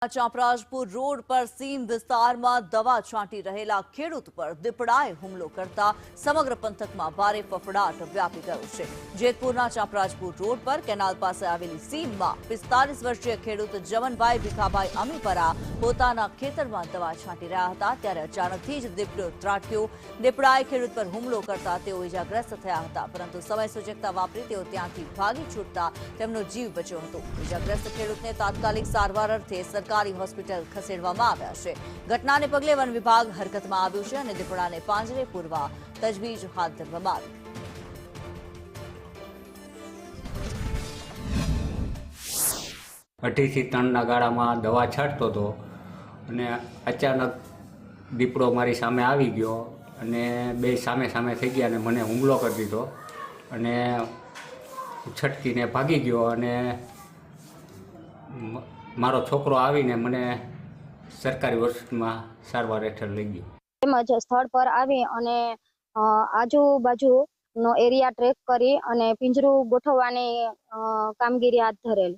Chaprajpur road પર સીમ વિસ્તારમાં દવા છાંટી રહેલા ખેડૂત પર દીપડાએ હુમલો કરતા સમગ્ર પંથકમાં ભારે ફફડાટ વ્યાપી ગયો છે। જેતપુરના ચાપરાજપુર રોડ પર કેનાલ પાસે આવેલી સીમમાં 45 વર્ષીય ખેડૂત જમનભાઈ ભીખાભાઈ અમીપરા પોતાના ખેતરમાં દવા છાંટી રહ્યા હતા ત્યારે અચાનકથી જ દીપડો ત્રાટક્યો। દીપડાએ ખેડૂત પર હુમલો કરતા તેઓ ઇજાગ્રસ્ત થયા હતા, પરંતુ સમય સૂચકતા વાપરી તેઓ ત્યાંથી ભાગી છૂટતા તેમનો જીવ બચ્યો હતો। ઇજાગ્રસ્ત ખેડૂતને તાત્કાલિક સારવાર અર્થે सरकारी હોસ્પિટલ ખસેડવામાં આવ્યા છે। ઘટનાને પગલે વન વિભાગ હરકતમાં આવ્યું છે અને દીપડાને પાંજરે પૂરવા તજવીજ હાથ ધરવામાં આવી। 2.5 થી 3 ગાળામાં દવા છાંટતો હતો અને અચાનક દીપડો મારી સામે આવી ગયો અને બે સામે સામે થઈ ગયા અને મને હુમલો કરી દીધો અને છટકીને ભાગી ગયો અને મારો છોકરો આવીને મને સરકારી હોસ્પિટલમાં સારવાર હેઠળ લઈ ગયો। તેમજ સ્થળ પર આવી અને આજુબાજુનો એરિયા ટ્રેક કરી અને પિંજરું ગોઠવવાની કામગીરી હાથ ધરેલ।